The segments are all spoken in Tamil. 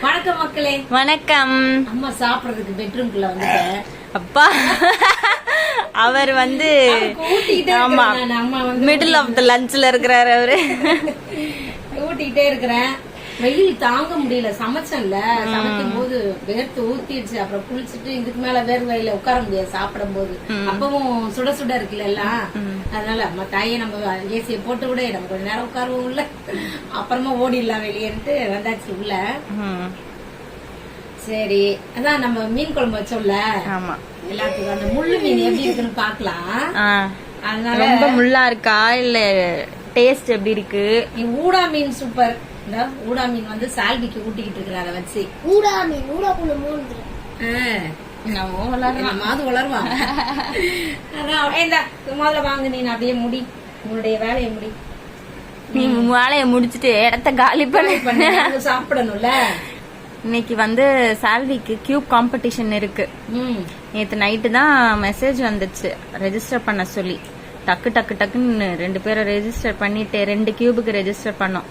வணக்கம் மக்களே. வணக்கம். அம்மா சாப்பிடுறதுக்கு பெட்ரூம்குள்ள வந்துட்டேன். அப்பா அவர் வந்து ஆமா மிடில் ஆஃப் த லஞ்ச்ல இருக்கிறாரு. அவரு ஊட்டிக்கிட்டே இருக்கிறேன். வெயில் தாங்க முடியல. சமைச்சேன்ல, சமைக்கும் போது வேர்த்து ஊத்திடுச்சு. அப்புறம் குளிச்சுட்டு இதுக்கு மேல வேர்வையில உட்கார முடியாது சாப்பிடும் போது. அப்பவும் சுட சுட இருக்குல்ல எல்லாம். அதனால அம்மா தாயே நம்ம ஏசியை போட்டு விட நம்ம கொஞ்ச நேரம் உட்காருவோம் உள்ள, அப்புறமா ஓடிடலாம் வெளியேன்ட்டு வந்தாச்சு உள்ள. சரி, அதான் நம்ம மீன் குழம்பு வச்சோம்ல, எல்லாத்துக்கும் அந்த முள்ளு மீன் எப்படி இருக்குன்னு பாக்கலாம். அதனால ரொம்ப முள்ளா இருக்கா இல்ல டேஸ்ட் எப்படி இருக்கு? ஊடா மீன் சூப்பர். இந்த ஊடா மீன் வந்து சால்விக்கு ஊட்டிக்கிட்டு இருக்கிற. அதை வச்சு ஊடா மீன் ஊடாக்குள்ள மூணு வளருவான். முதல்ல வாங்க, நீ அப்படியே முடி, உன்னுடைய வேலையை முடி. நீ வேலையை முடிச்சுட்டு இடத்த காலி பண்ண சாப்பிடணும்ல. இன்னைக்கு வந்து சால்விக்கு கியூப் காம்படிஷன் இருக்கு. நேத்து நைட்டு தான் மெசேஜ் வந்துச்சு ரெஜிஸ்டர் பண்ண சொல்லி. டக்கு டக்கு டக்குன்னு 2 பேரை ரெஜிஸ்டர் பண்ணிட்டு 2 கியூபுக்கு ரெஜிஸ்டர் பண்ணோம்.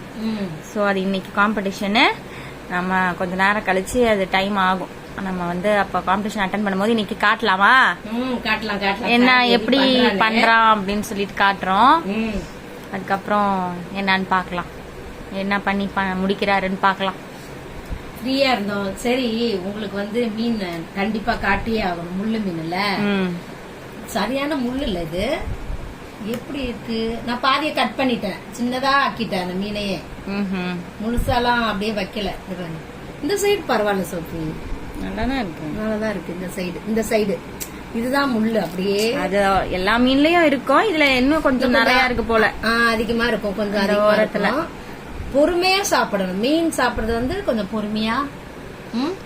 சோ அது இன்னைக்கு காம்படிஷனு. நம்ம கொஞ்ச நேரம் கழிச்சு அது டைம் ஆகும். நம்ம வந்து அப்ப காம்படிஷன் அட்டென்ட் பண்ணும்போது இன்னைக்கு காட்டலாமா? காட்டலாம். என்ன எப்படி பண்றான் அப்படின்னு சொல்லிட்டு காட்டுறோம். அதுக்கப்புறம் என்னன்னு பாக்கலாம், என்ன பண்ணி முடிக்கிறாருன்னு பாக்கலாம். ஃப்ரீயா இருந்தோம். சரி, உங்களுக்கு வந்து மீன் கண்டிப்பா காட்டியே ஆகணும். முள்ளு மீன் இல்ல, சரியான முள்ளு இல்ல இது. எப்படி இருக்கு? நான் பாதிய கட் பண்ணிட்டேன், சின்னதா ஆக்கிட்டேன் அந்த மீனையே. முழுசாலாம் அப்படியே வைக்கல. இந்த சைடு பரவாயில்ல சோஃபி, நல்லாதான் இருக்கு. நல்லாதான் இருக்கு. இந்த சைடு இதுதான் முள்ளு. அப்படியே அது எல்லா மீன்லயும் இருக்கும். இதுல இன்னும் கொஞ்சம் நிறைய இருக்கு போல, அதிகமா இருக்கும். கொஞ்சம் ஓரத்துல பொறுமையா சாப்பிடணும். மீன் சாப்பிடுறது வந்து கொஞ்சம் பொறுமையா.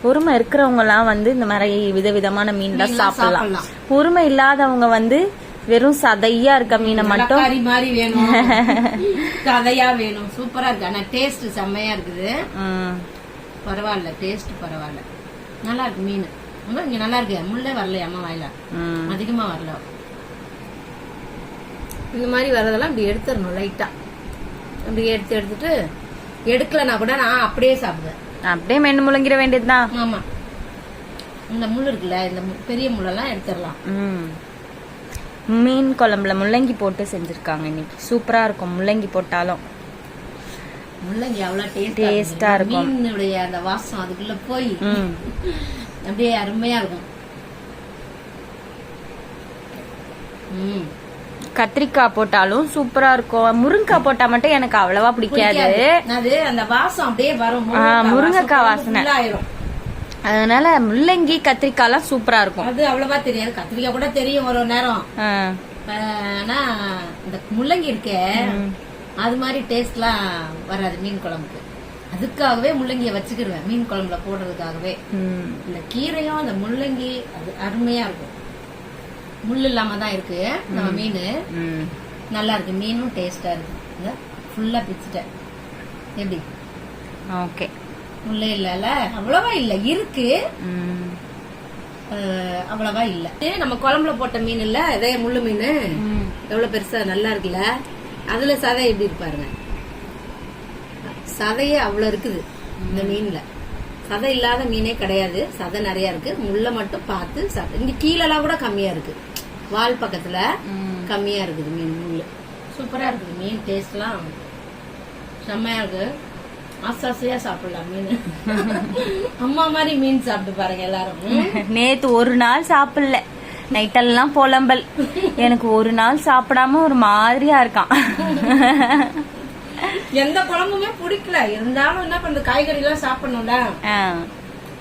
பொறுமை இருக்கிறவங்க எல்லாம் வந்து இந்த மாதிரி விதவிதமான மீன் தான் சாப்பிடலாம். பொறுமை இல்லாதவங்க வந்து வெறும் சதையா இருக்க மீனை மட்டும் கறி மாதிரி வேணும், சதையா வேணும். சூப்பரா இருக்கு. ஆனா டேஸ்ட் செம்மையா இருக்குது. பரவாயில்ல, டேஸ்ட் பரவாயில்ல, நல்லா இருக்கு மீன். இங்க நல்லா இருக்கு. முள்ளே வரல அம்மா வாயில, அதிகமா வரல. இந்த மாதிரி வர்றதெல்லாம் இப்படி எடுத்துடணும் லைட்டா. அப்படி எடுத்துட்டு எடுக்கலனா கூட நான் அப்படியே சாப்பிடுவேன். அப்படியே மென்னு முழுங்கிற வேண்டியதுதான். ஆமா, இந்த முள்ளு இருக்குல்ல, இந்த பெரிய முள்ளெல்லாம் எடுத்துடலாம். மீன் குழம்புல முள்ளங்கி போட்டு செஞ்சிருக்காங்க இன்னைக்கு. சூப்பரா இருக்கும். முள்ளங்கி போட்டாலும் முள்ளங்கி அவ்வளவு டேஸ்டா இருக்கும். மீனுடைய அந்த வாசம் அதுக்குள்ள போய் அப்படியே அருமையா இருக்கும். கத்திரிக்காய் போட்டாலும் சூப்பரா இருக்கும். முருங்கைக்காய் போட்டா மட்டும் எனக்கு அவ்வளவா பிடிக்காது. அது அந்த வாசம் அப்படியே வரும், முருங்கைக்காய் வாசனை. அதனால முள்ளங்கி கத்திரிக்காய் எல்லாம் சூப்பரா இருக்கும். அது அவ்வளவா தெரியாது. கத்திரிக்காய் கூட தெரியும் ஒரு நேரம். ஆனா இந்த முள்ளங்கி இருக்க அது மாதிரி டேஸ்ட் எல்லாம் வராது மீன் குழம்புக்கு. அதுக்காகவே முள்ளங்கிய வச்சுக்கிடுவேன் மீன் குழம்புல போடுறதுக்காகவே. இந்த கீரையும் அந்த முள்ளங்கி அது அருமையா இருக்கும். முள்ளு இல்லாம தான் இருக்கு நம்ம மீன். நல்லா இருக்கு. மீனும் டேஸ்டா இருக்கு. ஃபுல்லா பிச்சுட்டேன். எப்படி? ஓகே. முள்ளே இல்ல, அவ்வளவா இல்ல, இருக்கு, அவ்வளவா இல்ல. நம்ம குழம்புல போட்ட மீன் இல்ல, இதே முள்ளு மீன் எவ்வளவு பெருசா நல்லா இருக்குல்ல. அதுல சதை எப்படி இருப்பாருங்க, சதையே அவ்வளவு இருக்குது இந்த மீன்ல. சதை இல்லாத மீனே கிடையாது. சதை நிறைய இருக்கு. முள்ள மட்டும் பார்த்து சாப்பிட்டு. இங்க கீழெல்லாம் கூட கம்மியா இருக்கு. வால் பக்கத்துல கம்மியா இருக்குது மீன். முள்ளு சூப்பரா இருக்குது. மீன் டேஸ்ட் எல்லாம் செம்மையா இருக்கு. ஆசாசையா சாப்பிடலாம் மீன். அம்மா மாதிரி மீன் சாப்பிட்டு பாருங்க எல்லாரும். நேத்து ஒரு நாள் சாப்பிடல, நைட்டெல்லாம் புலம்பல். எனக்கு ஒரு நாள் சாப்பிடாம ஒரு மாதிரியா இருக்கான். எந்த குழம்புமே பிடிக்கல. இருந்தாலும் என்ன பண்ற, காய்கறி எல்லாம் சாப்பிடணும்ல.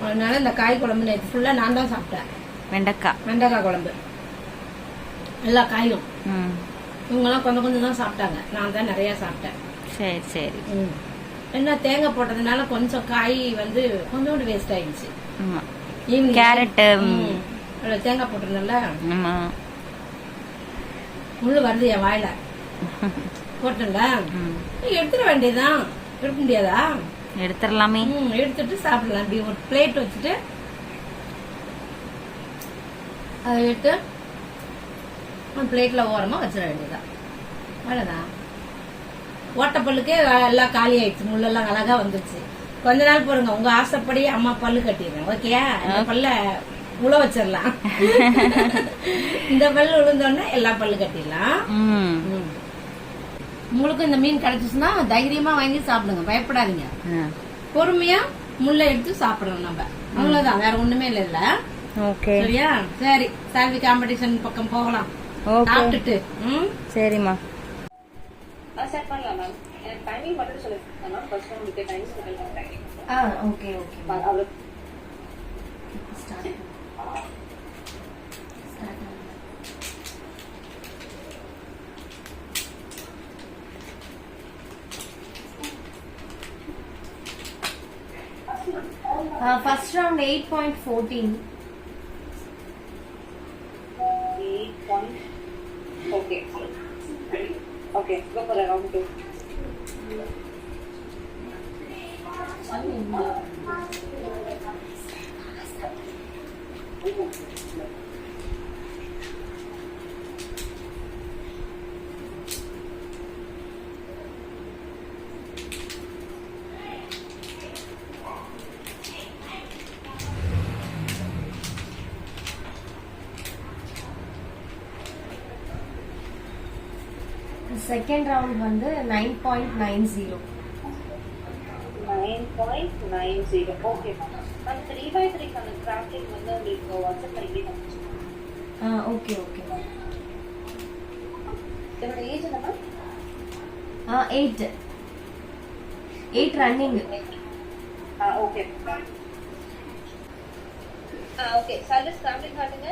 அதனால இந்த காய் குழம்பு நேற்று ஃபுல்லா நான் தான் சாப்பிட்டேன். வெண்டைக்காய் குழம்பு எல்லா காயும். இவங்க எல்லாம் கொஞ்சம் கொஞ்சம் தான் சாப்பிட்டாங்க. நான் தான் நிறைய சாப்பிட்டேன். சரி சரி. என்ன தேங்காய் போட்டதுனால கொஞ்சம் காய் வந்து கொஞ்சோண்டு வேஸ்ட் ஆயிடுச்சு. கேரட் தேங்காய் போட்டதுனால முள்ளு வருது என் வாயில. போட்டல எடுத்துட வேண்டியதுதான். எடுக்க முடியாதா? எடுத்துடலாமே. எடுத்துட்டு சாப்பிடலாம். அப்படி ஒரு பிளேட் வச்சுட்டு அதை எடுத்து பிளேட்ல ஓரமா வச்சிட வேண்டியதான். அவ்வளவுதான். ஓட்டப்பல்லுக்கே எல்லாம் காலி ஆயிடுச்சு. முள்ளெல்லாம் அழகா வந்துருச்சு. கொஞ்ச நாள் போடுங்க, உங்க ஆசைப்படி அம்மா பல்லு கட்டிடுறேன். ஓகேயா? இந்த பல்ல உழ வச்சிடலாம். இந்த பல்லு விழுந்தோடனே எல்லா பல்லு கட்டிடலாம். உங்களுக்கு இந்த மீன் கிடைச்சிச்சுன்னா தைரியமா வாங்கி சாப்பிடுங்க, பயப்படாதீங்க. பொறுமையா முள்ள எடுத்து சாப்பிடணும் நம்ம, அவ்வளவுதான், வேற ஒண்ணுமே இல்ல. ஓகே, சரியா? சரி, சால்வி காம்படிஷன் பக்கம் போகலாம். சாப்பிட்டுட்டு. சரிம்மா. செட் பண்ணலாம் மேம். எனக்கு டைமிங் மட்டும் சொல்லுங்க மேம். ஃபர்ஸ்ட் உங்களுக்கு டைமிங் சொல்லுங்க. Okay okay. அவ்வளோ start. First round 8.14. 8 point. Okay. Okay, go for round 2. Second round வந்து 9.90. 9.90. Okay ma'am. மேம் 3x3 அந்த கிராஃப்டிங் வந்து உங்களுக்கு வாட்ஸ்அப் பண்ணி காமிச்சிருக்கேன். Okay okay. என்னோட ஏஜ் என்ன ma'am? 8 running. Okay. Okay, service crafting காட்டுங்க.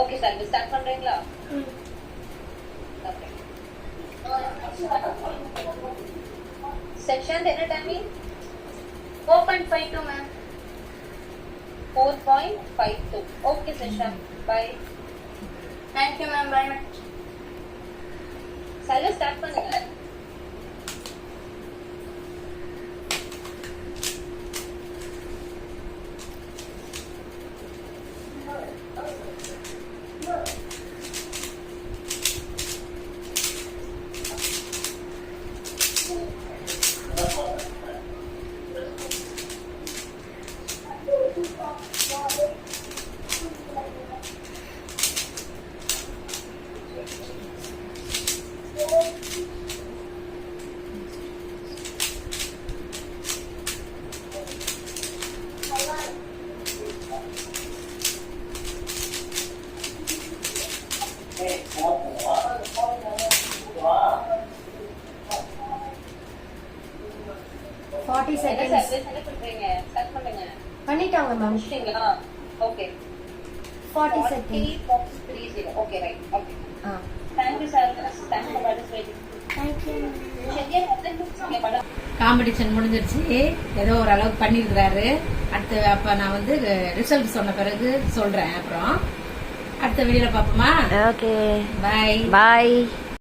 ஓகே சார், ஸ்டார்ட் பண்றீங்களா? ஓகே. செக்ஷன் என்ன timing? 4.52 ma'am. 4.52. Okay section, bye. Thank you ma'am, bye ma'am. Service start பண்ணுங்க. seconds. என்ன பண்றீங்க? ஸ்டார்ட் பண்ணுங்க. பண்ணிட்டாங்க மேம். முடிச்சிட்டீங்களா? Okay. 40 seconds. 40.30. Okay, right. Okay. Thank you sir. Thanks for participating. Thank you. Competition முடிஞ்சிருச்சு, ஏதோ ஒரு அளவுக்கு பண்ணிருக்கிறாரு. அடுத்து அப்ப நான் வந்து ரிசல்ட் சொன்ன பிறகு சொல்றேன். அப்புறம் அடுத்த வீடியோல பாப்போமா? Okay, bye bye.